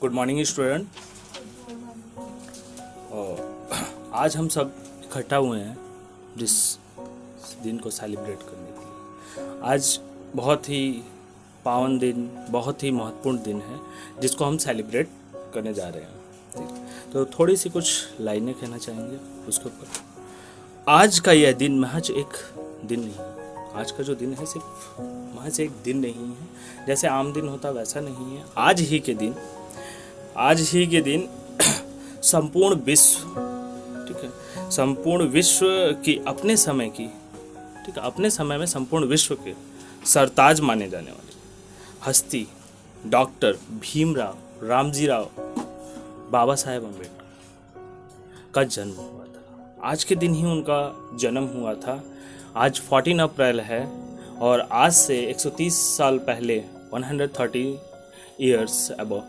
Good morning student. आज हम सब इकट्ठा हुए हैं जिस दिन को सेलिब्रेट करने के लिए। आज बहुत ही पावन दिन, बहुत ही महत्वपूर्ण दिन है जिसको हम सेलिब्रेट करने जा रहे हैं। ठीक, तो थोड़ी सी कुछ लाइनें कहना चाहेंगे उसके ऊपर। आज का यह दिन महज एक दिन नहीं है। आज का जो दिन है सिर्फ महज एक दिन नहीं है, जैसे आम दिन होता वैसा नहीं है। आज ही के दिन संपूर्ण विश्व, ठीक है, संपूर्ण विश्व की अपने समय की, ठीक है, अपने समय में संपूर्ण विश्व के सरताज माने जाने वाले हस्ती डॉक्टर भीमराव रामजी राव बाबा साहेब अम्बेडकर का जन्म हुआ था। आज के दिन ही उनका जन्म हुआ था। आज 14 अप्रैल है और आज से 130 साल पहले 130 ईयर्स अबव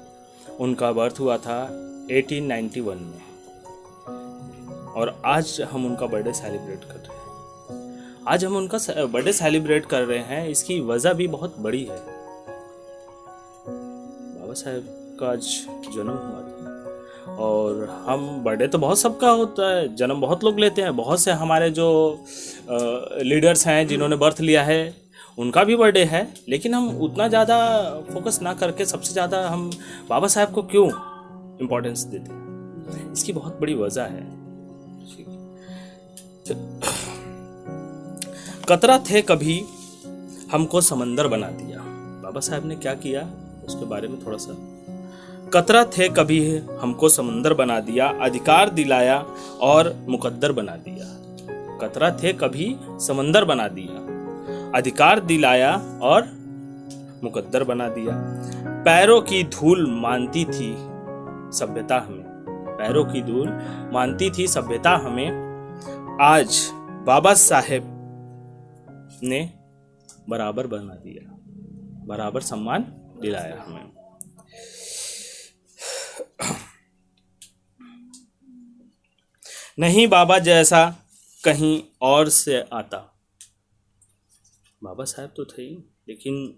उनका बर्थ हुआ था 1891 में। और आज हम उनका बर्थडे सेलिब्रेट कर रहे हैं। आज हम उनका बर्थडे सेलिब्रेट कर रहे हैं, इसकी वजह भी बहुत बड़ी है। बाबा साहेब का आज जन्म हुआ था और हम बर्थडे तो बहुत सबका होता है, जन्म बहुत लोग लेते हैं। बहुत से हमारे जो लीडर्स हैं जिन्होंने बर्थ लिया है उनका भी बर्थडे है, लेकिन हम उतना ज़्यादा फोकस ना करके सबसे ज़्यादा हम बाबा साहब को क्यों इम्पोर्टेंस देते हैं, इसकी बहुत बड़ी वजह है। कतरा थे कभी हमको समंदर बना दिया। बाबा साहब ने क्या किया उसके बारे में थोड़ा सा। कतरा थे कभी हमको समंदर बना दिया, अधिकार दिलाया और मुकद्दर बना दिया। कतरा थे कभी समंदर बना दिया, अधिकार दिलाया और मुकद्दर बना दिया। पैरों की धूल मानती थी सभ्यता हमें, पैरों की धूल मानती थी सभ्यता हमें। आज बाबा साहेब ने बराबर बना दिया, बराबर सम्मान दिलाया हमें। नहीं बाबा जैसा कहीं और से आता। बाबा साहब तो थे ही, लेकिन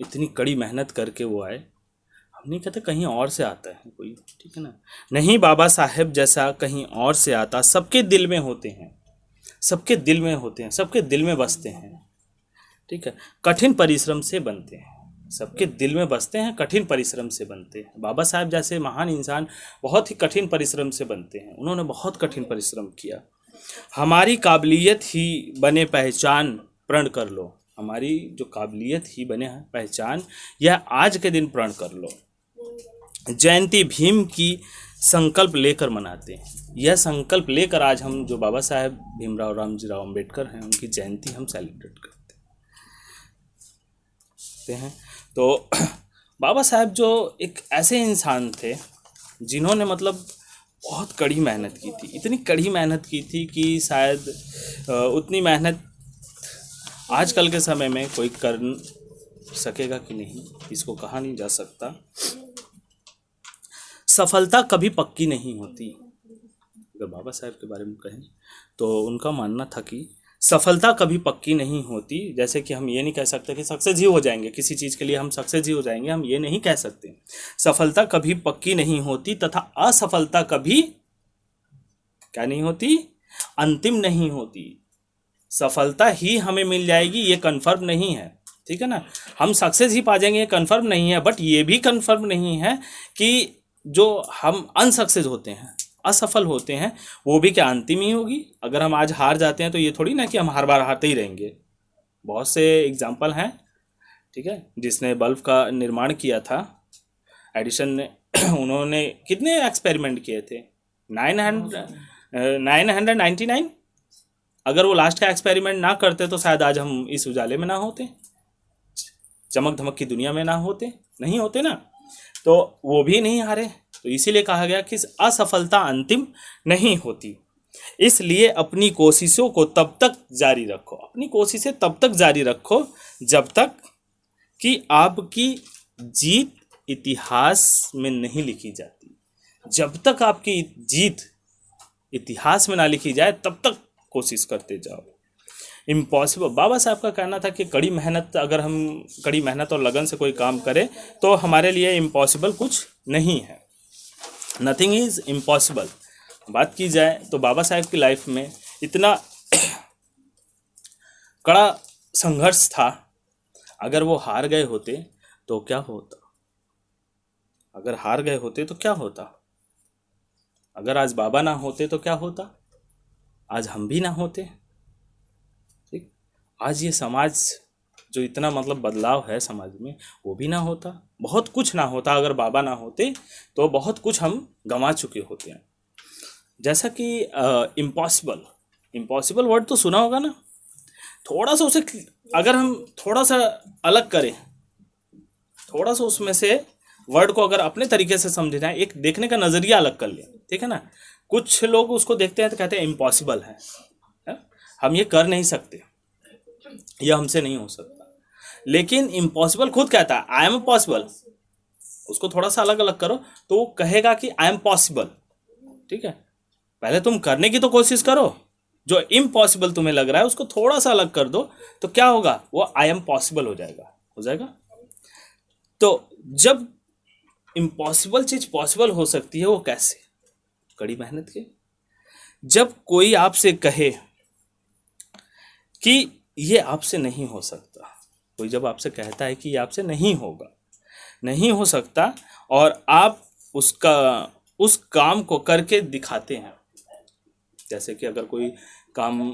इतनी कड़ी मेहनत करके वो आए। हम नहीं कहते कहीं और से आता है कोई, ठीक है ना। नहीं बाबा साहब जैसा कहीं और से आता। सबके दिल में होते हैं, सबके दिल में होते हैं, सबके दिल में बसते हैं, ठीक है। कठिन परिश्रम से बनते हैं, सबके दिल में बसते हैं, कठिन परिश्रम से बनते हैं। बाबा साहब जैसे महान इंसान बहुत ही कठिन परिश्रम से बनते हैं। उन्होंने बहुत कठिन परिश्रम किया। हमारी काबिलियत ही बने पहचान, प्रण कर लो। हमारी जो काबिलियत ही बने पहचान, यह आज के दिन प्रण कर लो। जयंती भीम की संकल्प लेकर मनाते हैं। यह संकल्प लेकर आज हम जो बाबा साहेब भीमराव रामजी राव अम्बेडकर हैं उनकी जयंती हम सेलिब्रेट करते हैं। तो बाबा साहेब जो एक ऐसे इंसान थे जिन्होंने मतलब बहुत कड़ी मेहनत की थी, इतनी कड़ी मेहनत की थी कि शायद उतनी मेहनत आजकल के समय में कोई कर सकेगा कि नहीं, इसको कहा नहीं जा सकता। सफलता कभी पक्की नहीं होती। अगर बाबा साहब के बारे में कहें तो उनका मानना था कि सफलता कभी पक्की नहीं होती। जैसे कि हम ये नहीं कह सकते कि सक्सेस ही हो जाएंगे, किसी चीज़ के लिए हम सक्सेस ही हो जाएंगे, हम ये नहीं कह सकते। सफलता कभी पक्की नहीं होती तथा असफलता कभी क्या नहीं होती, अंतिम नहीं होती। सफलता ही हमें मिल जाएगी ये कन्फर्म नहीं है, ठीक है ना। हम सक्सेस ही पा जाएंगे ये कन्फर्म नहीं है, बट ये भी कन्फर्म नहीं है कि जो हम अनसक्सेस होते हैं, असफल होते हैं, वो भी क्या अंतिम ही होगी। अगर हम आज हार जाते हैं तो ये थोड़ी ना कि हम हर बार हारते ही रहेंगे। बहुत से एग्जाम्पल हैं, ठीक है। जिसने बल्ब का निर्माण किया था एडिसन ने, उन्होंने कितने एक्सपेरिमेंट किए थे, 999। अगर वो लास्ट का एक्सपेरिमेंट ना करते तो शायद आज हम इस उजाले में ना होते, चमक धमक की दुनिया में ना होते, नहीं होते ना। तो वो भी नहीं हारे, तो इसीलिए कहा गया कि असफलता अंतिम नहीं होती। इसलिए अपनी कोशिशों को तब तक जारी रखो, अपनी कोशिशें तब तक जारी रखो जब तक कि आपकी जीत इतिहास में नहीं लिखी जाती। जब तक आपकी जीत इतिहास में ना लिखी जाए तब तक कोशिश करते जाओ। इम्पॉसिबल। बाबा साहब का कहना था कि कड़ी मेहनत, अगर हम कड़ी मेहनत और लगन से कोई काम करें तो हमारे लिए इम्पॉसिबल कुछ नहीं है, नथिंग इज़ इम्पॉसिबल। बात की जाए तो बाबा साहब की लाइफ में इतना कड़ा संघर्ष था, अगर वो हार गए होते तो क्या होता, अगर हार गए होते तो क्या होता, अगर आज बाबा ना होते तो क्या होता, आज हम भी ना होते। ठीक, आज ये समाज जो इतना मतलब बदलाव है समाज में वो भी ना होता, बहुत कुछ ना होता। अगर बाबा ना होते तो बहुत कुछ हम गंवा चुके होते हैं। जैसा कि इम्पॉसिबल, इम्पॉसिबल वर्ड तो सुना होगा ना, थोड़ा सा उसे अगर हम थोड़ा सा अलग करें, थोड़ा सा उसमें से वर्ड को अगर अपने तरीके से समझे जाए, एक देखने का नज़रिया अलग कर लें, ठीक है ना। कुछ लोग उसको देखते हैं तो कहते हैं इम्पॉसिबल है, हम ये कर नहीं सकते, यह हमसे नहीं हो सकता। लेकिन इम्पॉसिबल खुद कहता है आई एम पॉसिबल। उसको थोड़ा सा अलग अलग करो तो वो कहेगा कि आई एम पॉसिबल। ठीक है, पहले तुम करने की तो कोशिश करो, जो इम्पॉसिबल तुम्हें लग रहा है उसको थोड़ा सा अलग कर दो तो क्या होगा, वो आई एम पॉसिबल हो जाएगा, हो जाएगा। तो जब इम्पॉसिबल चीज पॉसिबल हो सकती है वो कैसे, कड़ी मेहनत के। जब कोई आपसे कहे कि ये आपसे नहीं हो सकता, कोई जब आपसे कहता है कि ये आपसे नहीं होगा, नहीं हो सकता, और आप उस काम को करके दिखाते हैं। जैसे कि अगर कोई काम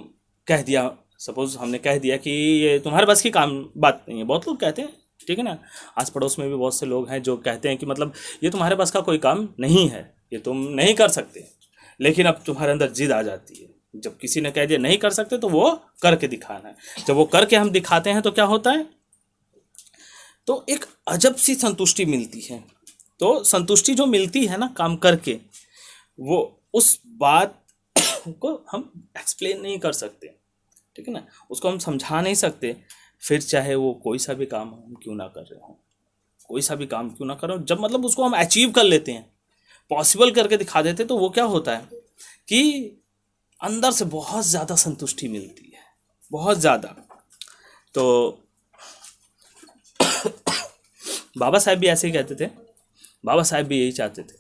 कह दिया, सपोज हमने कह दिया कि ये तुम्हारे बस की काम बात नहीं है, बहुत लोग कहते हैं, ठीक है ना। आस पड़ोस में भी बहुत से लोग हैं जो कहते हैं कि मतलब ये तुम्हारे बस का कोई काम नहीं है, ये तुम नहीं कर सकते। लेकिन अब तुम्हारे अंदर जिद आ जाती है, जब किसी ने कह दिया नहीं कर सकते तो वो करके दिखाना है। जब वो करके हम दिखाते हैं तो क्या होता है, तो एक अजब सी संतुष्टि मिलती है। तो संतुष्टि जो मिलती है ना काम करके, वो उस बात को हम एक्सप्लेन नहीं कर सकते, ठीक है ना, उसको हम समझा नहीं सकते। फिर चाहे वो कोई सा भी काम हम क्यों ना कर रहे हो, कोई सा भी काम क्यों ना करो, जब मतलब उसको हम अचीव कर लेते हैं, पॉसिबल करके दिखा देते, तो वो क्या होता है कि अंदर से बहुत ज़्यादा संतुष्टि मिलती है, बहुत ज़्यादा। तो बाबा साहब भी ऐसे ही कहते थे, बाबा साहब भी यही चाहते थे,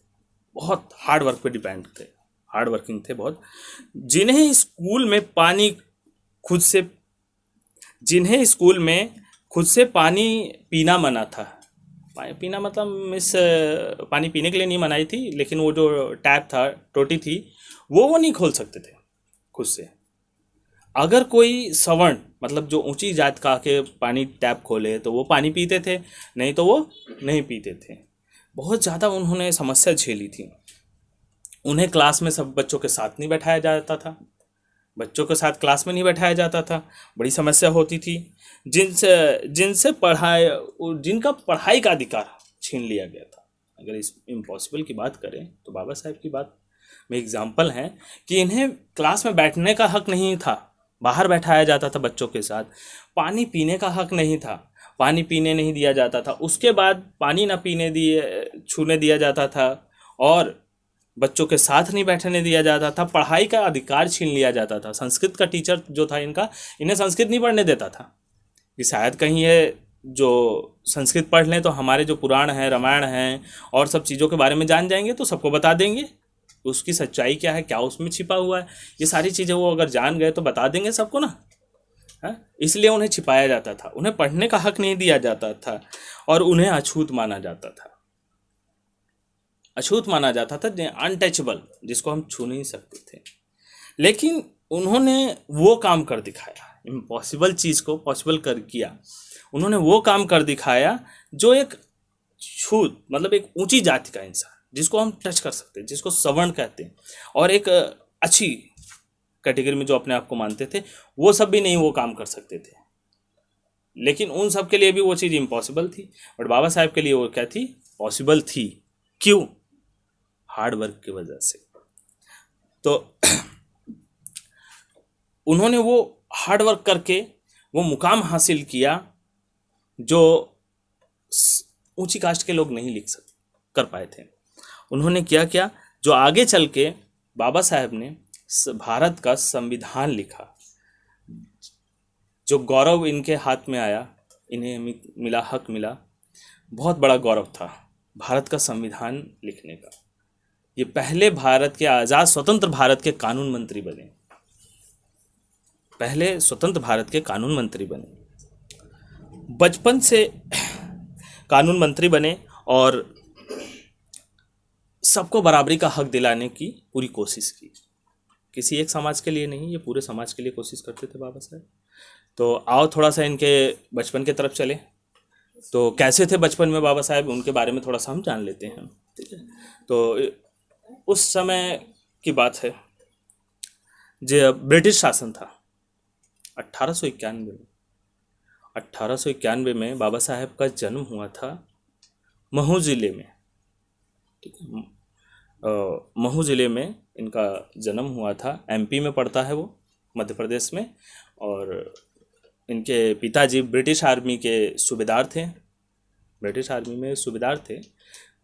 बहुत हार्ड वर्क पे डिपेंड थे, हार्ड वर्किंग थे बहुत। जिन्हें स्कूल में पानी खुद से जिन्हें स्कूल में खुद से पानी पीना मना था, पानी पीना मतलब मिस पानी पीने के लिए नहीं मनाई थी, लेकिन वो जो टैप था, टोटी थी, वो नहीं खोल सकते थे खुद से। अगर कोई सवर्ण मतलब जो ऊंची जात का के पानी टैप खोले तो वो पानी पीते थे, नहीं तो वो नहीं पीते थे। बहुत ज़्यादा उन्होंने समस्या झेली थी। उन्हें क्लास में सब बच्चों के साथ नहीं बैठाया जाता था, बच्चों के साथ क्लास में नहीं बैठाया जाता था, बड़ी समस्या होती थी। जिनसे जिनका पढ़ाई का अधिकार छीन लिया गया था। अगर इस इम्पॉसिबल की बात करें तो बाबा साहब की बात में एग्जाम्पल है कि इन्हें क्लास में बैठने का हक नहीं था, बाहर बैठाया जाता था बच्चों के साथ। पानी पीने का हक नहीं था, पानी पीने नहीं दिया जाता था। उसके बाद पानी ना छूने दिया जाता था, और बच्चों के साथ नहीं बैठने दिया जाता था। पढ़ाई का अधिकार छीन लिया जाता था। संस्कृत का टीचर जो था इन्हें संस्कृत नहीं पढ़ने देता था कि शायद कहीं ये जो संस्कृत पढ़ लें तो हमारे जो पुराण हैं, रामायण हैं और सब चीज़ों के बारे में जान जाएंगे, तो सबको बता देंगे उसकी सच्चाई क्या है, क्या उसमें छिपा हुआ है। ये सारी चीज़ें वो अगर जान गए तो बता देंगे सबको ना, है। इसलिए उन्हें छिपाया जाता था, उन्हें पढ़ने का हक नहीं दिया जाता था, और उन्हें अछूत माना जाता था। अछूत माना जाता था, अनटचेबल, जिसको हम छू नहीं सकते थे। लेकिन उन्होंने वो काम कर दिखाया, इम्पॉसिबल चीज़ को पॉसिबल कर किया। उन्होंने वो काम कर दिखाया जो एक छूत मतलब एक ऊंची जाति का इंसान, जिसको हम टच कर सकते हैं, जिसको सवर्ण कहते हैं, और एक अच्छी कैटेगरी में जो अपने आप को मानते थे, वो सब भी नहीं वो काम कर सकते थे। लेकिन उन सब के लिए भी वो चीज़ इम्पॉसिबल थी, बट बाबा साहब के लिए वो क्या थी, पॉसिबल थी। क्यों? हार्ड वर्क की वजह से। तो उन्होंने वो हार्ड वर्क करके वो मुकाम हासिल किया जो ऊंची कास्ट के लोग नहीं कर पाए थे। उन्होंने क्या जो आगे चल के बाबा साहब ने भारत का संविधान लिखा, जो गौरव इनके हाथ में आया, इन्हें मिला, हक मिला, बहुत बड़ा गौरव था भारत का संविधान लिखने का। ये पहले भारत के आज़ाद स्वतंत्र भारत के कानून मंत्री बने, पहले स्वतंत्र भारत के कानून मंत्री बने। बचपन से कानून मंत्री बने और सबको बराबरी का हक दिलाने की पूरी कोशिश की। किसी एक समाज के लिए नहीं, ये पूरे समाज के लिए कोशिश करते थे बाबा साहब। तो आओ थोड़ा सा इनके बचपन के तरफ चले। तो कैसे थे बचपन में बाबा साहब, उनके बारे में थोड़ा सा हम जान लेते हैं, ठीक है। तो उस समय की बात है जब ब्रिटिश शासन था 1891 में। 1891 में बाबा साहब का जन्म हुआ था महू ज़िले में, ठीक है। महू ज़िले में इनका जन्म हुआ था। एमपी में पड़ता है वो, मध्य प्रदेश में। और इनके पिताजी ब्रिटिश आर्मी के सूबेदार थे, ब्रिटिश आर्मी में सूबेदार थे।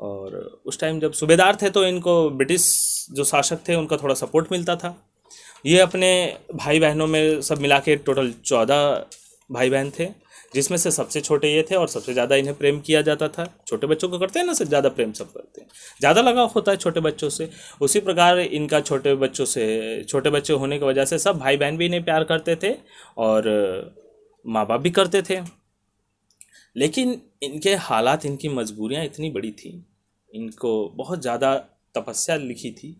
और उस टाइम जब सूबेदार थे तो इनको ब्रिटिश जो शासक थे उनका थोड़ा सपोर्ट मिलता था। ये अपने भाई बहनों में सब मिला के टोटल 14 भाई बहन थे, जिसमें से सबसे छोटे ये थे और सबसे ज़्यादा इन्हें प्रेम किया जाता था। छोटे बच्चों को करते हैं ना, सबसे ज़्यादा प्रेम सब करते हैं, ज़्यादा लगाव होता है छोटे बच्चों से। उसी प्रकार इनका छोटे बच्चे होने की वजह से सब भाई बहन भी इन्हें प्यार करते थे और माँ बाप भी करते थे। लेकिन इनके हालात, इनकी मजबूरियाँ इतनी बड़ी थी, इनको बहुत ज़्यादा तपस्या लिखी थी।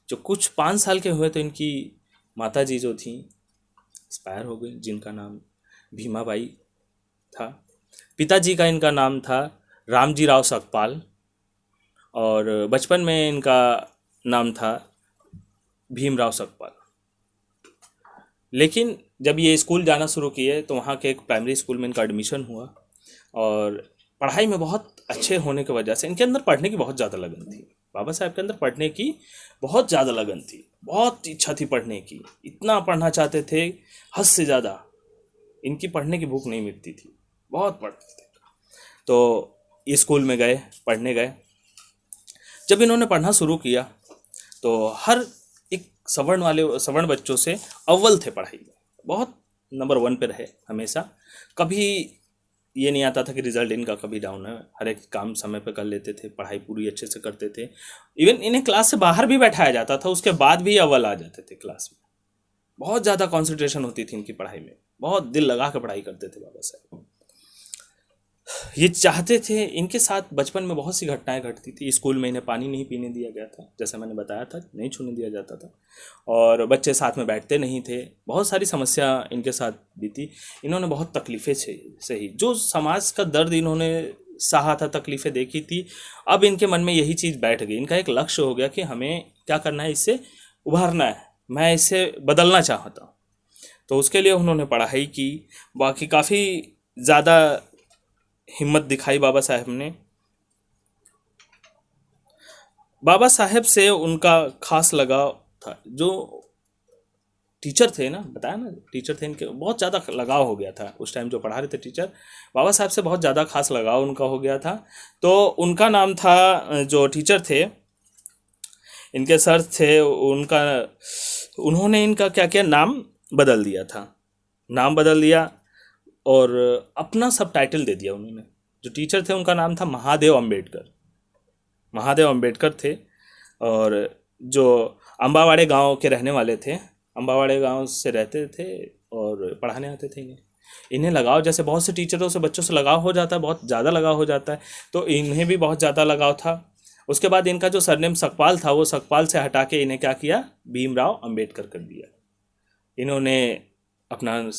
जो कुछ 5 साल के हुए तो इनकी माताजी जो थी एक्सपायर हो गई, जिनका नाम भीमाबाई था। पिताजी का इनका नाम था रामजी राव सकपाल और बचपन में इनका नाम था भीमराव सकपाल। लेकिन जब ये स्कूल जाना शुरू किए तो वहाँ के एक प्राइमरी स्कूल में इनका एडमिशन हुआ और पढ़ाई में बहुत अच्छे होने की वजह से इनके अंदर पढ़ने की बहुत ज़्यादा लगन थी। बाबा साहब के अंदर पढ़ने की बहुत ज़्यादा लगन थी, बहुत इच्छा थी पढ़ने की, इतना पढ़ना चाहते थे हद से ज़्यादा। इनकी पढ़ने की भूख नहीं मिटती थी, बहुत पढ़ते थे। तो ये स्कूल में गए, पढ़ने गए। जब इन्होंने पढ़ना शुरू किया तो हर एक सवर्ण बच्चों से अव्वल थे पढ़ाई में, बहुत नंबर 1 पे रहे हमेशा। कभी ये नहीं आता था कि रिजल्ट इनका कभी डाउन है, हर एक काम समय पे कर लेते थे, पढ़ाई पूरी अच्छे से करते थे। इवन इन्हें क्लास से बाहर भी बैठाया जाता था, उसके बाद भी अव्वल आ जाते थे क्लास में। बहुत ज़्यादा कंसंट्रेशन होती थी इनकी पढ़ाई में, बहुत दिल लगा कर पढ़ाई करते थे बाबा साहब। ये चाहते थे, इनके साथ बचपन में बहुत सी घटनाएं घटती थी। स्कूल में इन्हें पानी नहीं पीने दिया गया था, जैसा मैंने बताया था, नहीं छूने दिया जाता था और बच्चे साथ में बैठते नहीं थे। बहुत सारी समस्या इनके साथ बीती। इन्होंने बहुत तकलीफ़ें सही, जो समाज का दर्द इन्होंने सहा था, तकलीफ़ें देखी थी। अब इनके मन में यही चीज़ बैठ गई, इनका एक लक्ष्य हो गया कि हमें क्या करना है, इससे उभारना है, मैं इसे बदलना चाहता हूँ। तो उसके लिए उन्होंने पढ़ाई की। बाकी काफ़ी ज़्यादा हिम्मत दिखाई बाबा साहब ने। बाबा साहब से उनका खास लगाव था। जो टीचर थे ना, बताया ना, टीचर थे, इनके बहुत ज़्यादा लगाव हो गया था। उस टाइम जो पढ़ा रहे थे टीचर, बाबा साहब से बहुत ज़्यादा खास लगाव उनका हो गया था। तो उनका नाम था, जो टीचर थे, इनके सर थे, उन्होंने इनका क्या किया, नाम बदल दिया था, नाम बदल दिया और अपना सब टाइटल दे दिया उन्होंने। जो टीचर थे उनका नाम था महादेव अम्बेडकर, महादेव अम्बेडकर थे। और जो अम्बावाड़े गांव के रहने वाले थे, अम्बावाड़े गांव से रहते थे और पढ़ाने आते थे। इन्हें लगाव, जैसे बहुत से टीचरों से बच्चों से लगाव हो जाता है, बहुत ज़्यादा लगाव हो जाता है, तो इन्हें भी बहुत ज़्यादा लगाव था। उसके बाद इनका जो सरनेम सकपाल था, वो सकपाल से हटा के इन्हें क्या किया, भीमराव अम्बेडकर कर दिया। इन्होंने अपना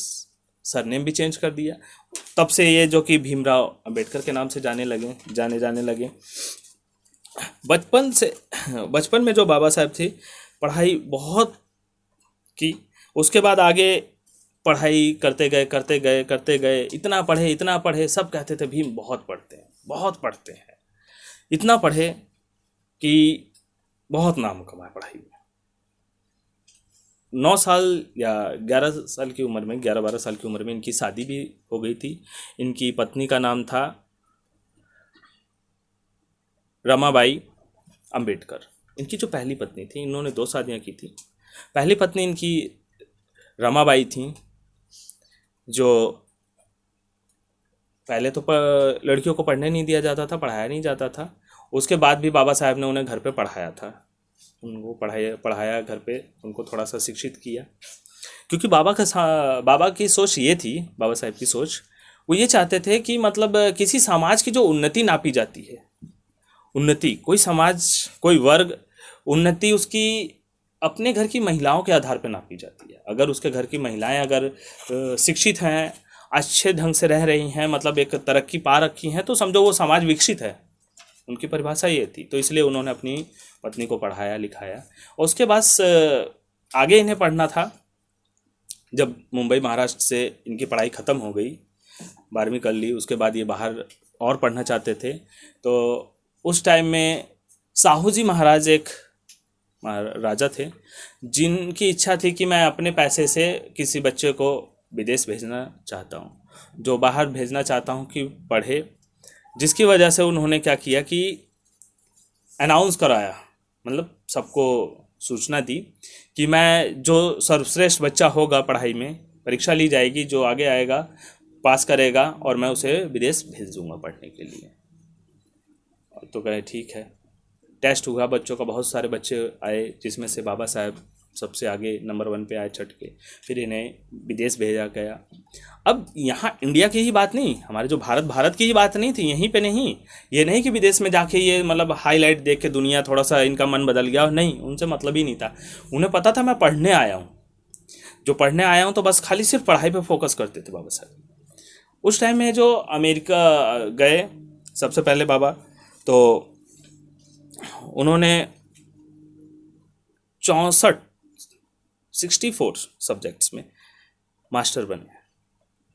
सरनेम भी चेंज कर दिया। तब से ये जो कि भीमराव अम्बेडकर के नाम से जाने लगे। बचपन में जो बाबा साहब थे, पढ़ाई बहुत की। उसके बाद आगे पढ़ाई करते गए, इतना पढ़े, सब कहते थे भीम बहुत पढ़ते हैं, इतना पढ़े कि बहुत नाम कमाए पढ़ाई में। 9 साल या 11 साल की उम्र में, 11-12 साल की उम्र में इनकी शादी भी हो गई थी। इनकी पत्नी का नाम था रमाबाई अंबेडकर। इनकी जो पहली पत्नी थी, इन्होंने 2 शादियां की थी। पहली पत्नी इनकी रमाबाई थी, जो पहले तो लड़कियों को पढ़ने नहीं दिया जाता था, पढ़ाया नहीं जाता था। उसके बाद भी बाबा साहब ने उन्हें घर पे पढ़ाया था, उनको पढ़ाया पढ़ाया घर पे, उनको थोड़ा सा शिक्षित किया। क्योंकि बाबा की सोच ये थी, बाबा साहब की सोच, वो ये चाहते थे कि मतलब किसी समाज की जो उन्नति नापी जाती है, उन्नति कोई समाज कोई वर्ग, उन्नति उसकी अपने घर की महिलाओं के आधार पर नापी जाती है। अगर उसके घर की महिलाएं अगर शिक्षित हैं, अच्छे ढंग से रह रही हैं, मतलब एक तरक्की पा रखी हैं, तो समझो वो समाज विकसित है। उनकी परिभाषा ये थी। तो इसलिए उन्होंने अपनी पत्नी को पढ़ाया लिखाया। और उसके बाद आगे इन्हें पढ़ना था। जब मुंबई महाराष्ट्र से इनकी पढ़ाई ख़त्म हो गई, 12वीं कर ली, उसके बाद ये बाहर और पढ़ना चाहते थे। तो उस टाइम में साहू जी महाराज एक राजा थे, जिनकी इच्छा थी कि मैं अपने पैसे से किसी बच्चे को विदेश भेजना चाहता हूँ, जो बाहर भेजना चाहता हूँ कि पढ़े। जिसकी वजह से उन्होंने क्या किया कि अनाउंस कराया, मतलब सबको सूचना दी कि मैं जो सर्वश्रेष्ठ बच्चा होगा पढ़ाई में, परीक्षा ली जाएगी, जो आगे आएगा पास करेगा, और मैं उसे विदेश भेज दूंगा पढ़ने के लिए। तो कहे ठीक है। टेस्ट हुआ बच्चों का, बहुत सारे बच्चे आए, जिसमें से बाबा साहब सबसे आगे नंबर 1 पे आए छठ के। फिर इन्हें विदेश भेजा गया। अब यहाँ इंडिया की ही बात नहीं, हमारे जो भारत की ही बात नहीं थी, यहीं पे नहीं। ये नहीं कि विदेश में जाके ये मतलब हाईलाइट देख के दुनिया थोड़ा सा इनका मन बदल गया, नहीं, उनसे मतलब ही नहीं था। उन्हें पता था मैं पढ़ने आया हूँ, जो पढ़ने आया हूँ, तो बस खाली सिर्फ पढ़ाई पर फोकस करते थे बाबा साहब। उस टाइम में जो अमेरिका गए सबसे पहले बाबा, तो उन्होंने 64 सब्जेक्ट्स में मास्टर बने।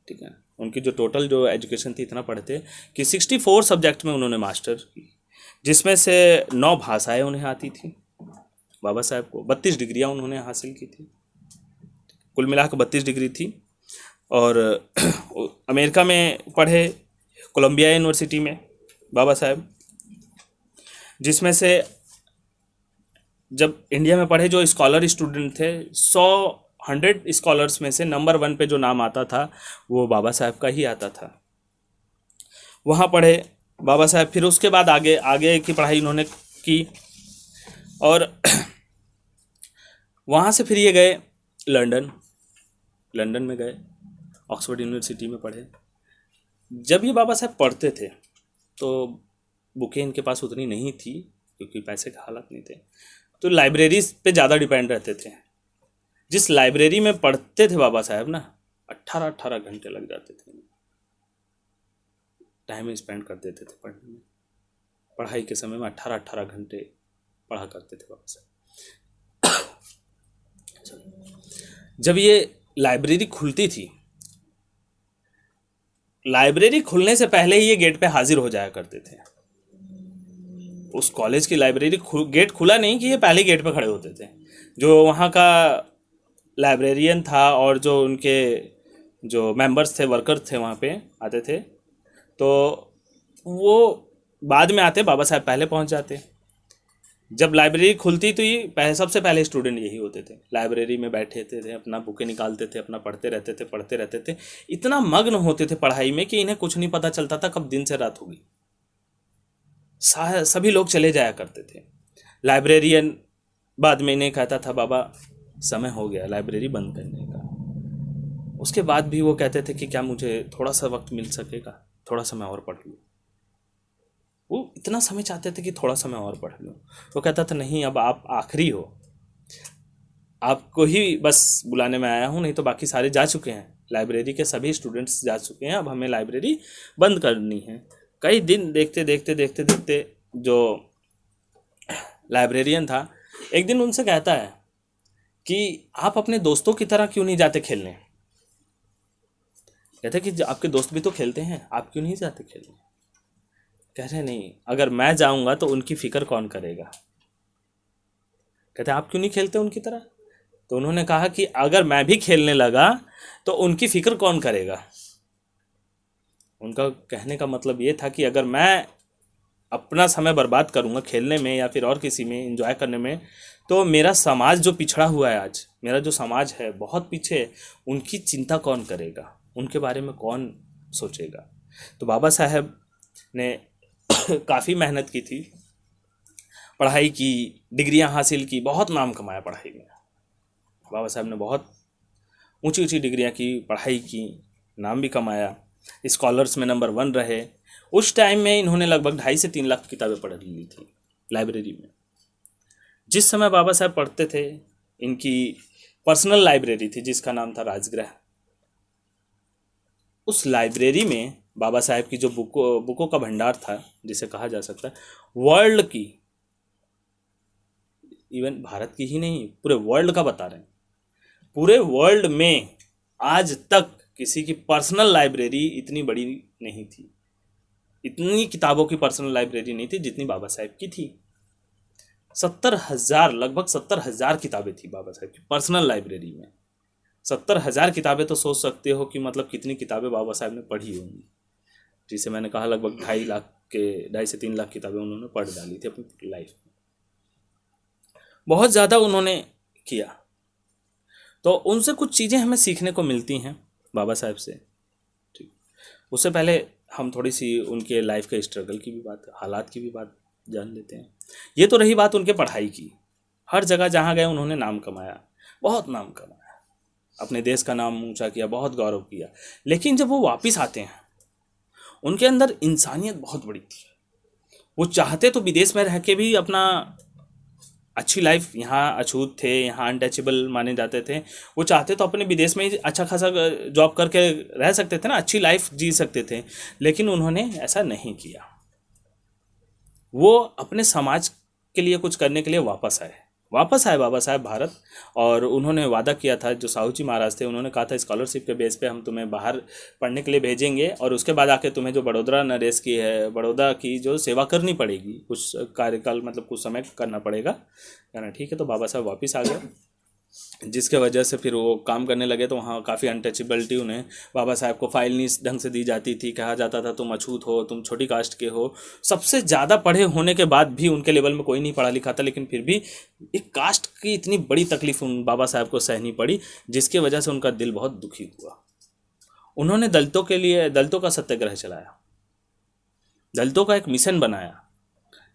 ठीक है, उनकी जो टोटल जो एजुकेशन थी, इतना पढ़े थे कि 64 सब्जेक्ट में उन्होंने मास्टर की, जिसमें से 9 भाषाएं उन्हें आती थी। बाबा साहब को 32 डिग्रियां उन्होंने हासिल की थी, कुल मिलाकर 32 डिग्री थी। और अमेरिका में पढ़े, कोलंबिया यूनिवर्सिटी में बाबा साहब, जिसमें से जब इंडिया में पढ़े जो स्कॉलर स्टूडेंट थे, 100 स्कॉलर्स में से नंबर 1 पे जो नाम आता था वो बाबा साहब का ही आता था। वहाँ पढ़े बाबा साहब। फिर उसके बाद आगे की पढ़ाई उन्होंने की, और वहाँ से फिर ये गए लंदन में गए, ऑक्सफोर्ड यूनिवर्सिटी में पढ़े। जब ये बाबा साहब पढ़ते थे तो बुकें इनके पास उतनी नहीं थी, क्योंकि पैसे का हालत नहीं थे, तो लाइब्रेरीज पे ज़्यादा डिपेंड रहते थे। जिस लाइब्रेरी में पढ़ते थे बाबा साहब ना, 18 घंटे लग जाते थे, टाइम स्पेंड कर देते थे पढ़ने में। पढ़ाई के समय में 18 घंटे पढ़ा करते थे बाबा साहब। जब ये लाइब्रेरी खुलती थी, लाइब्रेरी खुलने से पहले ही ये गेट पे हाजिर हो जाया करते थे। उस कॉलेज की लाइब्रेरी गेट खुला नहीं कि ये पहले गेट पे खड़े होते थे। जो वहाँ का लाइब्रेरियन था और जो उनके जो मेंबर्स थे, वर्कर्स थे, वहाँ पे आते थे, तो वो बाद में आते, बाबा साहब पहले पहुँच जाते। जब लाइब्रेरी खुलती तो ये सबसे पहले स्टूडेंट यही होते थे। लाइब्रेरी में बैठे थे, अपना बुकें निकालते थे, अपना पढ़ते रहते थे। इतना मग्न होते थे पढ़ाई में कि इन्हें कुछ नहीं पता चलता था कब दिन से रात होगी। सभी लोग चले जाया करते थे। लाइब्रेरियन बाद में इन्हें कहता था, बाबा समय हो गया लाइब्रेरी बंद करने का। उसके बाद भी वो कहते थे कि क्या मुझे थोड़ा सा वक्त मिल सकेगा, थोड़ा समय और पढ़ लूँ। वो इतना समय चाहते थे कि थोड़ा समय और पढ़ लूँ। वो कहता था, नहीं, अब आप आखिरी हो, आपको ही बस बुलाने में आया हूँ, नहीं तो बाकी सारे जा चुके हैं, लाइब्रेरी के सभी स्टूडेंट्स जा चुके हैं, अब हमें लाइब्रेरी बंद करनी है। कई दिन देखते जो लाइब्रेरियन था, एक दिन उनसे कहता है कि आप अपने दोस्तों की तरह क्यों नहीं जाते खेलने। कहते कि आपके दोस्त भी तो खेलते हैं, आप क्यों नहीं जाते खेलने। कह रहे नहीं, अगर मैं जाऊंगा तो उनकी फिक्र कौन करेगा। कहते आप क्यों नहीं खेलते उनकी तरह। तो उन्होंने कहा कि अगर मैं भी खेलने लगा तो उनकी फिक्र कौन करेगा। उनका कहने का मतलब ये था कि अगर मैं अपना समय बर्बाद करूंगा खेलने में या फिर और किसी में एंजॉय करने में, तो मेरा समाज जो पिछड़ा हुआ है आज, मेरा जो समाज है बहुत पीछे, उनकी चिंता कौन करेगा। उनके बारे में कौन सोचेगा। तो बाबा साहब ने काफ़ी मेहनत की थी, पढ़ाई की, डिग्रियां हासिल की, बहुत नाम कमाया पढ़ाई में। बाबा साहब ने बहुत ऊंची ऊंची डिग्रियां की, पढ़ाई की, नाम भी कमाया, स्कॉलर्स में नंबर 1 रहे। उस टाइम में इन्होंने लगभग 2.5 से 3 लाख किताबें पढ़ ली थी लाइब्रेरी में। जिस समय बाबा साहब पढ़ते थे, इनकी पर्सनल लाइब्रेरी थी जिसका नाम था राजगृह। उस लाइब्रेरी में बाबा साहब की जो बुकों का भंडार था, जिसे कहा जा सकता है वर्ल्ड की, इवन भारत की ही नहीं, पूरे वर्ल्ड का बता रहे हैं, पूरे वर्ल्ड में आज तक किसी की पर्सनल लाइब्रेरी इतनी बड़ी नहीं थी, इतनी किताबों की पर्सनल लाइब्रेरी नहीं थी जितनी बाबा साहब की थी। 70,000, लगभग 70,000 किताबें थी बाबा साहब की पर्सनल लाइब्रेरी में। 70,000 किताबें, तो सोच सकते हो कि मतलब कितनी किताबें बाबा साहब ने पढ़ी होंगी। जिसे मैंने कहा लगभग 2.5 से 3 लाख किताबें उन्होंने पढ़ डाली थी अपनी लाइफ में। बहुत ज़्यादा उन्होंने किया। तो उनसे कुछ चीज़ें हमें सीखने को मिलती हैं बाबा साहब से। ठीक, उससे पहले हम थोड़ी सी उनके लाइफ के स्ट्रगल की भी बात, हालात की भी बात जान लेते हैं। ये तो रही बात उनके पढ़ाई की। हर जगह जहाँ गए उन्होंने नाम कमाया, बहुत नाम कमाया, अपने देश का नाम ऊंचा किया, बहुत गौरव किया। लेकिन जब वो वापस आते हैं, उनके अंदर इंसानियत बहुत बड़ी थी। वो चाहते तो विदेश में रह के भी अपना अच्छी लाइफ, यहाँ अछूत थे, यहाँ अनटचेबल माने जाते थे, वो चाहते तो अपने विदेश में ही अच्छा खासा जॉब करके रह सकते थे ना, अच्छी लाइफ जी सकते थे। लेकिन उन्होंने ऐसा नहीं किया। वो अपने समाज के लिए कुछ करने के लिए वापस आए बाबा साहब भारत। और उन्होंने वादा किया था, जो साहू जी महाराज थे, उन्होंने कहा था स्कॉलरशिप के बेस पे हम तुम्हें बाहर पढ़ने के लिए भेजेंगे और उसके बाद आके तुम्हें जो बड़ौदा नरेश की है, बड़ौदा की जो सेवा करनी पड़ेगी, कुछ कार्यकाल मतलब कुछ समय करना पड़ेगा। कहना ठीक है। तो बाबा साहब वापस आ गए, जिसके वजह से फिर वो काम करने लगे। तो वहाँ काफ़ी अनटचेबिलिटी उन्हें, बाबा साहब को फाइल नहीं ढंग से दी जाती थी, कहा जाता था तुम अछूत हो, तुम छोटी कास्ट के हो। सबसे ज़्यादा पढ़े होने के बाद भी उनके लेवल में कोई नहीं पढ़ा लिखा था, लेकिन फिर भी एक कास्ट की इतनी बड़ी तकलीफ उन बाबा साहब को सहनी पड़ी, जिसकी वजह से उनका दिल बहुत दुखी हुआ। उन्होंने दलितों के लिए, दलितों का सत्याग्रह चलाया, दलितों का एक मिशन बनाया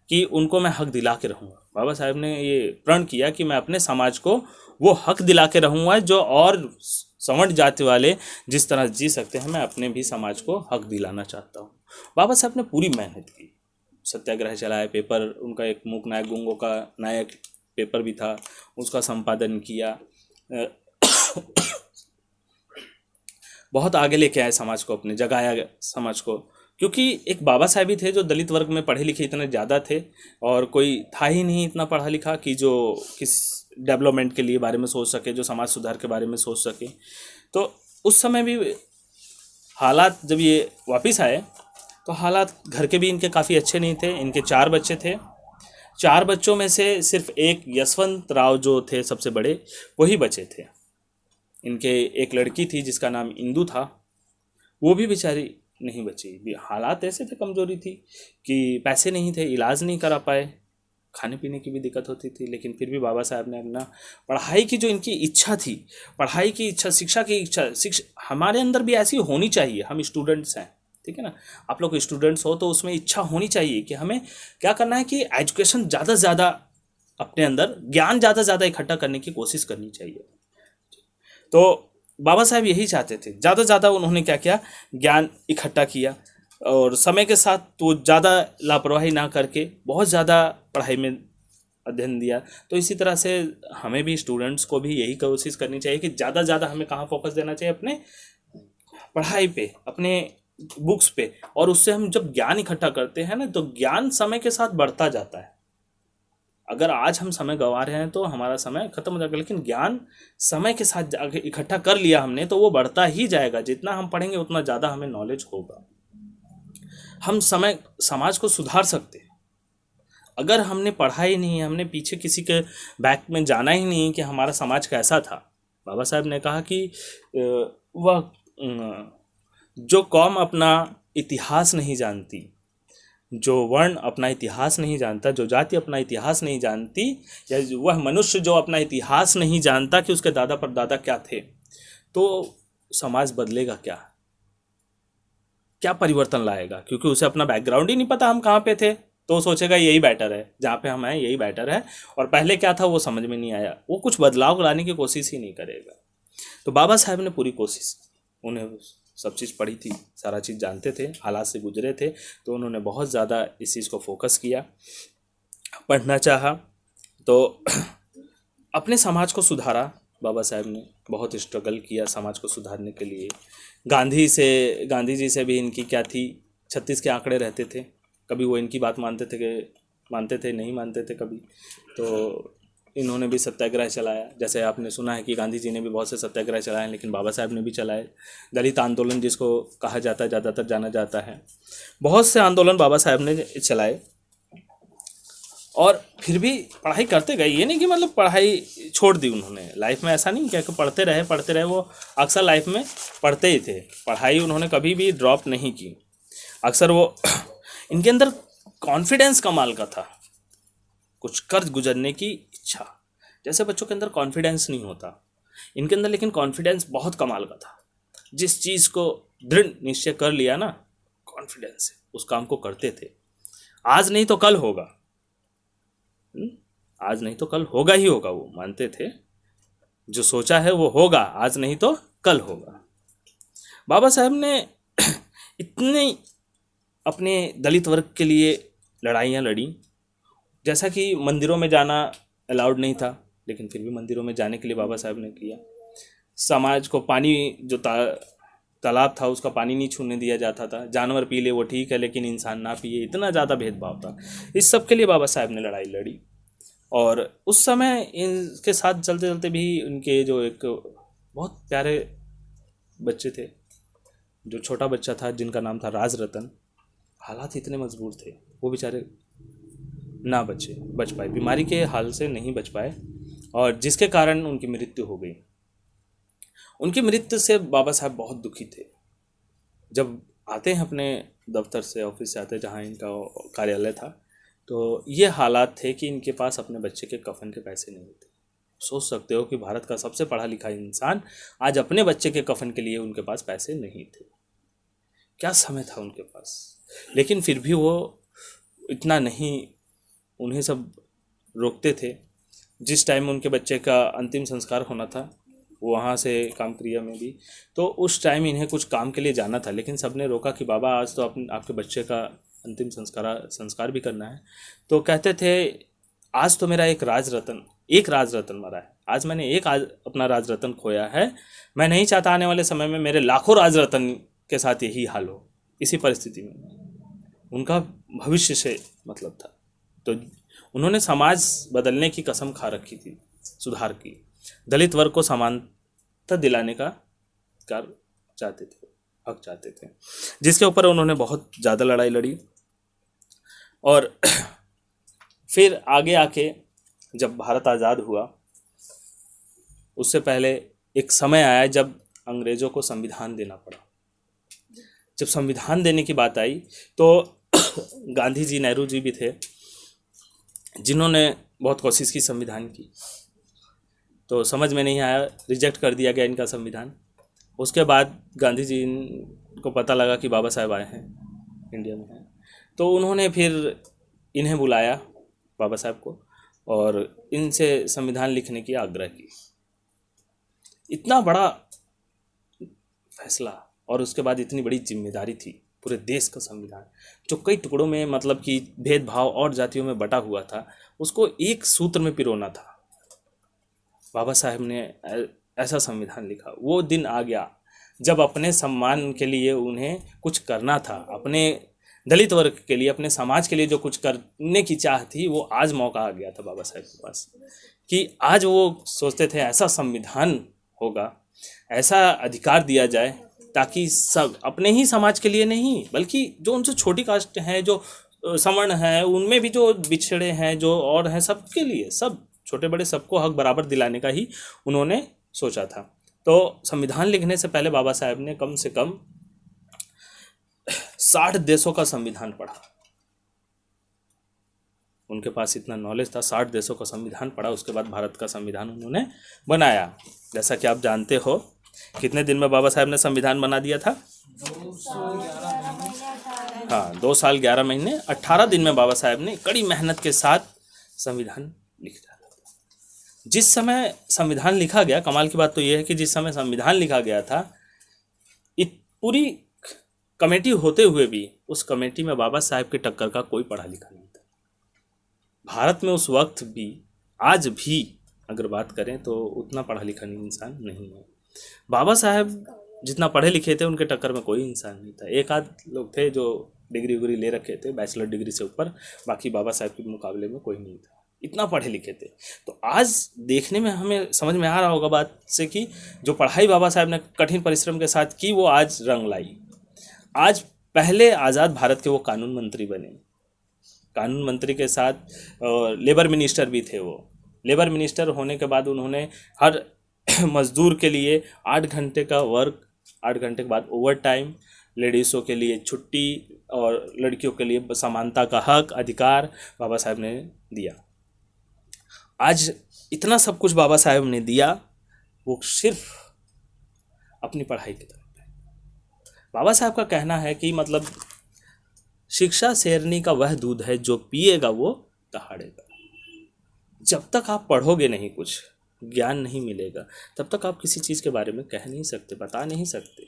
कि उनको मैं हक दिला के रहूँगा। बाबा साहब ने ये प्रण किया कि मैं अपने समाज को वो हक दिला के रहूँगा जो और सवर्ण जाति वाले जिस तरह जी सकते हैं, मैं अपने भी समाज को हक दिलाना चाहता हूँ। बाबा साहब ने पूरी मेहनत की, सत्याग्रह चलाया, पेपर उनका एक मूक नायक गुंगों का नायक पेपर भी था, उसका संपादन किया, बहुत आगे लेके आए समाज को, अपने जगाया समाज को। क्योंकि एक बाबा साहब ही थे जो दलित वर्ग में पढ़े लिखे इतने ज़्यादा थे, और कोई था ही नहीं इतना पढ़ा लिखा कि जो किस डेवलपमेंट के लिए बारे में सोच सके, जो समाज सुधार के बारे में सोच सके। तो उस समय भी हालात, जब ये वापस आए तो हालात घर के भी इनके काफ़ी अच्छे नहीं थे। इनके 4 बच्चे थे, 4 बच्चों में से सिर्फ एक यशवंत राव जो थे सबसे बड़े, वही बचे थे। इनके एक लड़की थी जिसका नाम इंदू था, वो भी बेचारी नहीं बची। हालात ऐसे थे, कमजोरी थी कि पैसे नहीं थे, इलाज नहीं करा पाए, खाने पीने की भी दिक्कत होती थी। लेकिन फिर भी बाबा साहब ने अपना पढ़ाई की जो इनकी इच्छा थी, पढ़ाई की इच्छा, शिक्षा की इच्छा, हमारे अंदर भी ऐसी होनी चाहिए। हम स्टूडेंट्स हैं, ठीक है ना, आप लोग स्टूडेंट्स हो, तो उसमें इच्छा होनी चाहिए कि हमें क्या करना है कि एजुकेशन ज़्यादा से ज़्यादा, अपने अंदर ज्ञान ज़्यादा से ज़्यादा इकट्ठा करने की कोशिश करनी चाहिए। तो बाबा साहब यही चाहते थे, ज़्यादा से ज़्यादा उन्होंने क्या किया, ज्ञान इकट्ठा किया, और समय के साथ तो ज़्यादा लापरवाही ना करके बहुत ज़्यादा पढ़ाई में अध्ययन दिया। तो इसी तरह से हमें भी, स्टूडेंट्स को भी यही कोशिश करनी चाहिए कि ज़्यादा से ज़्यादा हमें कहाँ फोकस देना चाहिए, अपने पढ़ाई पे, अपने बुक्स पे। और उससे हम जब ज्ञान इकट्ठा करते हैं ना, तो ज्ञान समय के साथ बढ़ता जाता है। अगर आज हम समय गंवा रहे हैं तो हमारा समय खत्म हो जाएगा, लेकिन ज्ञान समय के साथ इकट्ठा कर लिया हमने तो वो बढ़ता ही जाएगा। जितना हम पढ़ेंगे उतना ज़्यादा हमें नॉलेज होगा। हम समाज को सुधार सकते हैं। अगर हमने पढ़ा ही नहीं, हमने पीछे किसी के बैक में जाना ही नहीं कि हमारा समाज कैसा था। बाबा साहब ने कहा कि वह जो कौम अपना इतिहास नहीं जानती, जो वर्ण अपना इतिहास नहीं जानता, जो जाति अपना इतिहास नहीं जानती, या वह मनुष्य जो अपना इतिहास नहीं जानता कि उसके दादा परदादा क्या थे, तो समाज बदलेगा क्या। क्या परिवर्तन लाएगा, क्योंकि उसे अपना बैकग्राउंड ही नहीं पता हम कहाँ पे थे, तो वो सोचेगा यही बेटर है, जहाँ पे हम हैं यही बेटर है, और पहले क्या था वो समझ में नहीं आया, वो कुछ बदलाव लाने की कोशिश ही नहीं करेगा। तो बाबा साहब ने पूरी कोशिश, उन्हें सब चीज़ पढ़ी थी, सारा चीज़ जानते थे, हालात से गुजरे थे, तो उन्होंने बहुत ज़्यादा इस चीज़ को फोकस किया, पढ़ना चाहा, तो अपने समाज को सुधारा। बाबा साहब ने बहुत स्ट्रगल किया समाज को सुधारने के लिए। गांधी जी से भी इनकी क्या थी, 36 के आंकड़े रहते थे, कभी वो इनकी बात मानते थे नहीं मानते थे कभी, तो इन्होंने भी सत्याग्रह चलाया। जैसे आपने सुना है कि गांधी जी ने भी बहुत से सत्याग्रह चलाए, लेकिन बाबा साहब ने भी चलाए। दलित आंदोलन जिसको कहा जाता है, ज़्यादातर जाना जाता है, बहुत से आंदोलन बाबा साहब ने चलाए, और फिर भी पढ़ाई करते गए। ये नहीं कि मतलब पढ़ाई छोड़ दी उन्होंने, लाइफ में ऐसा नहीं किया कि पढ़ते रहे, वो अक्सर लाइफ में पढ़ते ही थे, पढ़ाई उन्होंने कभी भी ड्रॉप नहीं की। अक्सर वो इनके अंदर कॉन्फिडेंस कमाल का था, कुछ कर गुजरने की इच्छा। जैसे बच्चों के अंदर कॉन्फिडेंस नहीं होता, इनके अंदर लेकिन कॉन्फिडेंस बहुत कमाल का था। जिस चीज़ को दृढ़ निश्चय कर लिया ना, कॉन्फिडेंस से उस काम को करते थे। आज नहीं तो कल होगा, आज नहीं तो कल होगा ही होगा, वो मानते थे, जो सोचा है वो होगा, आज नहीं तो कल होगा। बाबा साहब ने इतने अपने दलित वर्ग के लिए लड़ाइयाँ लड़ी। जैसा कि मंदिरों में जाना अलाउड नहीं था, लेकिन फिर भी मंदिरों में जाने के लिए बाबा साहब ने किया। समाज को पानी जो तालाब था उसका पानी नहीं छूने दिया जाता था, जानवर पी ले वो ठीक है लेकिन इंसान ना पिए, इतना ज़्यादा भेदभाव था। इस सब के लिए बाबा साहब ने लड़ाई लड़ी, और उस समय इनके साथ चलते चलते भी उनके जो एक बहुत प्यारे बच्चे थे, जो छोटा बच्चा था जिनका नाम था राज रतन, हालात इतने मजबूर थे, वो बेचारे ना बच पाए, बीमारी के हाल से नहीं बच पाए, और जिसके कारण उनकी मृत्यु हो गई। उनकी मृत्यु से बाबा साहब बहुत दुखी थे। जब आते हैं अपने दफ्तर से, ऑफिस से आते हैं जहाँ इनका कार्यालय था, तो ये हालात थे कि इनके पास अपने बच्चे के कफन के पैसे नहीं थे। सोच सकते हो कि भारत का सबसे पढ़ा लिखा इंसान आज अपने बच्चे के कफन के लिए उनके पास पैसे नहीं थे। क्या समय था उनके पास, लेकिन फिर भी वो इतना नहीं, उन्हें सब रोकते थे। जिस टाइम उनके बच्चे का अंतिम संस्कार होना था, वहाँ से काम क्रिया में भी, तो उस टाइम इन्हें कुछ काम के लिए जाना था, लेकिन सबने रोका कि बाबा आज तो आपके बच्चे का अंतिम संस्कार भी करना है। तो कहते थे आज तो मेरा एक राज रतन मरा है, आज मैंने अपना राज रतन खोया है, मैं नहीं चाहता आने वाले समय में मेरे लाखों राज रतन के साथ यही हाल हो। इसी परिस्थिति में उनका भविष्य से मतलब था, तो उन्होंने समाज बदलने की कसम खा रखी थी, सुधार की, दलित वर्ग को समानता दिलाने का कार्य चाहते थे, हक चाहते थे, जिसके ऊपर उन्होंने बहुत ज़्यादा लड़ाई लड़ी। और फिर आगे आके जब भारत आज़ाद हुआ, उससे पहले एक समय आया जब अंग्रेज़ों को संविधान देना पड़ा। जब संविधान देने की बात आई तो गांधी जी, नेहरू जी भी थे, जिन्होंने बहुत कोशिश की संविधान की, तो समझ में नहीं आया, रिजेक्ट कर दिया गया इनका संविधान। उसके बाद गांधी जी को पता लगा कि बाबा साहब आए हैं, इंडिया में हैं, तो उन्होंने फिर इन्हें बुलाया, बाबा साहब को, और इनसे संविधान लिखने की आग्रह की। इतना बड़ा फैसला और उसके बाद इतनी बड़ी जिम्मेदारी थी, पूरे देश का संविधान जो कई टुकड़ों में, मतलब कि भेदभाव और जातियों में बटा हुआ था, उसको एक सूत्र में पिरोना था। बाबा साहब ने ऐसा संविधान लिखा। वो दिन आ गया जब अपने सम्मान के लिए उन्हें कुछ करना था, अपने दलित वर्ग के लिए, अपने समाज के लिए जो कुछ करने की चाह थी, वो आज मौका आ गया था बाबा साहब के पास, कि आज वो सोचते थे ऐसा संविधान होगा, ऐसा अधिकार दिया जाए ताकि सब अपने ही समाज के लिए नहीं, बल्कि जो उनसे छोटी कास्ट हैं, जो सवर्ण हैं, उनमें भी जो बिछड़े हैं, जो और हैं, सबके लिए, सब छोटे बड़े सबको हक बराबर दिलाने का ही उन्होंने सोचा था। तो संविधान लिखने से पहले बाबा साहब ने कम से कम 60 देशों का संविधान पढ़ा। उनके पास इतना नॉलेज था, 60 देशों का संविधान पढ़ा, उसके बाद भारत का संविधान उन्होंने बनाया। जैसा कि आप जानते हो, कितने दिन में बाबा साहब ने संविधान बना दिया था? हाँ, 2 साल 11 महीने 18 दिन में बाबा साहेब ने कड़ी मेहनत के साथ संविधान लिख दिया। जिस समय संविधान लिखा गया, कमाल की बात तो यह है कि जिस समय संविधान लिखा गया था, पूरी कमेटी होते हुए भी उस कमेटी में बाबा साहेब के टक्कर का कोई पढ़ा लिखा नहीं था। भारत में उस वक्त भी, आज भी अगर बात करें तो उतना पढ़ा लिखा इंसान नहीं है। बाबा साहेब जितना पढ़े लिखे थे उनके टक्कर में कोई इंसान नहीं था। एक आध लोग थे जो डिग्री उग्री ले रखे थे, बैचलर डिग्री से ऊपर, बाकी बाबा साहेब के मुकाबले में कोई नहीं था, इतना पढ़े लिखे थे। तो आज देखने में हमें समझ में आ रहा होगा बात से कि जो पढ़ाई बाबा साहेब ने कठिन परिश्रम के साथ की वो आज रंग लाई। आज पहले आज़ाद भारत के वो कानून मंत्री बने। कानून मंत्री के साथ लेबर मिनिस्टर भी थे। वो लेबर मिनिस्टर होने के बाद उन्होंने हर मजदूर के लिए 8 घंटे का वर्क, 8 घंटे के बाद ओवर टाइम, लेडीज़ों के लिए छुट्टी और लड़कियों के लिए समानता का हक, अधिकार बाबा साहेब ने दिया। आज इतना सब कुछ बाबा साहेब ने दिया, वो सिर्फ अपनी पढ़ाई की तरफ। बाबा साहब का कहना है कि मतलब शिक्षा शेरनी का वह दूध है जो पिएगा वो दहाड़ेगा। जब तक आप पढ़ोगे नहीं, कुछ ज्ञान नहीं मिलेगा, तब तक आप किसी चीज़ के बारे में कह नहीं सकते, बता नहीं सकते।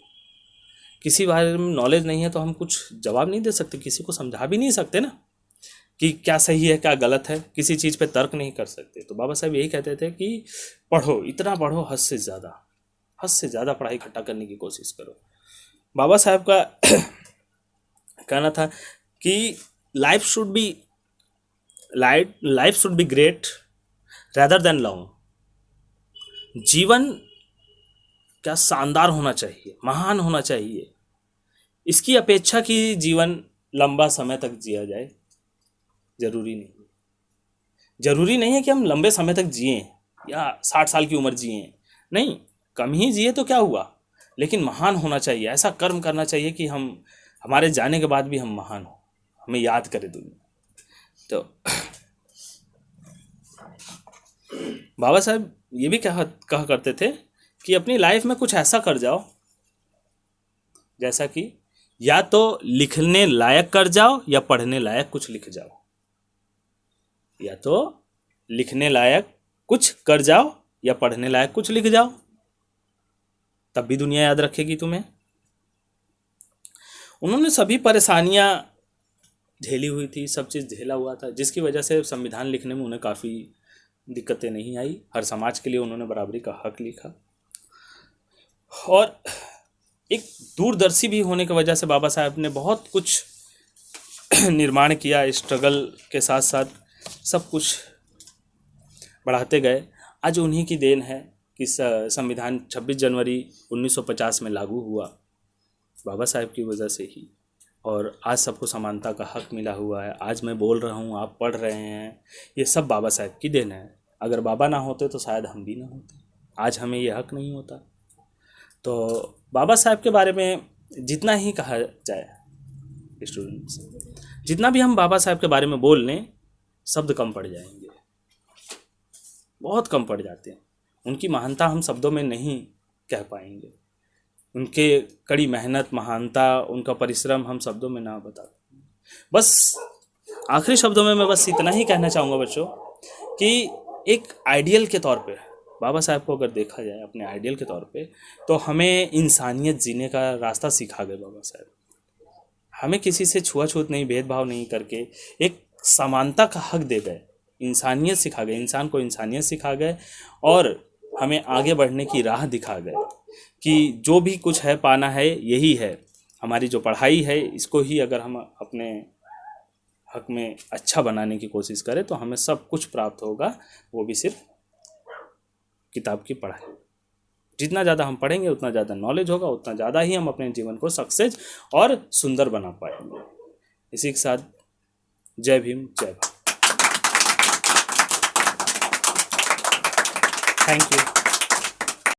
किसी बारे में नॉलेज नहीं है तो हम कुछ जवाब नहीं दे सकते, किसी को समझा भी नहीं सकते ना कि क्या सही है क्या गलत है, किसी चीज़ पे तर्क नहीं कर सकते। तो बाबा साहब यही कहते थे कि पढ़ो, इतना पढ़ो, हद से ज़्यादा पढ़ाई इकट्ठा करने की कोशिश करो। बाबा साहब का कहना था कि life should be great rather than long. जीवन क्या शानदार होना चाहिए, महान होना चाहिए, इसकी अपेक्षा कि जीवन लंबा समय तक जिया जाए। जरूरी नहीं है कि हम लंबे समय तक जिए या 60 साल की उम्र जिए, नहीं, कम ही जिए तो क्या हुआ, लेकिन महान होना चाहिए। ऐसा कर्म करना चाहिए कि हम, हमारे जाने के बाद भी हम महान हो, हमें याद करे दुनिया। तो बाबा साहब ये भी कहा करते थे कि अपनी लाइफ में कुछ ऐसा कर जाओ, जैसा कि या तो लिखने लायक कर जाओ या पढ़ने लायक कुछ लिख जाओ। या तो लिखने लायक कुछ कर जाओ या पढ़ने लायक कुछ लिख जाओ, तब भी दुनिया याद रखेगी तुम्हें। उन्होंने सभी परेशानियां झेली हुई थी, सब चीज़ झेला हुआ था, जिसकी वजह से संविधान लिखने में उन्हें काफ़ी दिक्कतें नहीं आई। हर समाज के लिए उन्होंने बराबरी का हक लिखा, और एक दूरदर्शी भी होने की वजह से बाबा साहब ने बहुत कुछ निर्माण किया। स्ट्रगल के साथ साथ सब कुछ बढ़ाते गए। आज उन्हीं की देन है कि संविधान 26 जनवरी 1950 में लागू हुआ, बाबा साहब की वजह से ही। और आज सबको समानता का हक मिला हुआ है। आज मैं बोल रहा हूँ, आप पढ़ रहे हैं, ये सब बाबा साहब की देन है। अगर बाबा ना होते तो शायद हम भी ना होते, आज हमें ये हक नहीं होता। तो बाबा साहब के बारे में जितना ही कहा जाए स्टूडेंट्स, जितना भी हम बाबा साहब के बारे में बोल लें, शब्द कम पड़ जाएंगे, बहुत कम पड़ जाते हैं। उनकी महानता हम शब्दों में नहीं कह पाएंगे, उनके कड़ी मेहनत, महानता, उनका परिश्रम हम शब्दों में ना बता पाएंगे। बस आखिरी शब्दों में मैं बस इतना ही कहना चाहूँगा बच्चों कि एक आइडियल के तौर पे बाबा साहब को अगर देखा जाए अपने आइडियल के तौर पे, तो हमें इंसानियत जीने का रास्ता सिखा गए बाबा साहब। हमें किसी से छुआछूत नहीं, भेदभाव नहीं करके एक समानता का हक दे गए, इंसानियत सिखा गए, इंसान को इंसानियत सिखा गए, और हमें आगे बढ़ने की राह दिखा गए कि जो भी कुछ है पाना है यही है। हमारी जो पढ़ाई है, इसको ही अगर हम अपने हक में अच्छा बनाने की कोशिश करें तो हमें सब कुछ प्राप्त होगा, वो भी सिर्फ किताब की पढ़ाई। जितना ज़्यादा हम पढ़ेंगे उतना ज़्यादा नॉलेज होगा, उतना ज़्यादा ही हम अपने जीवन को सक्सेस और सुंदर बना पाएंगे। इसी के साथ जय भीम, जय भारत। Thank you.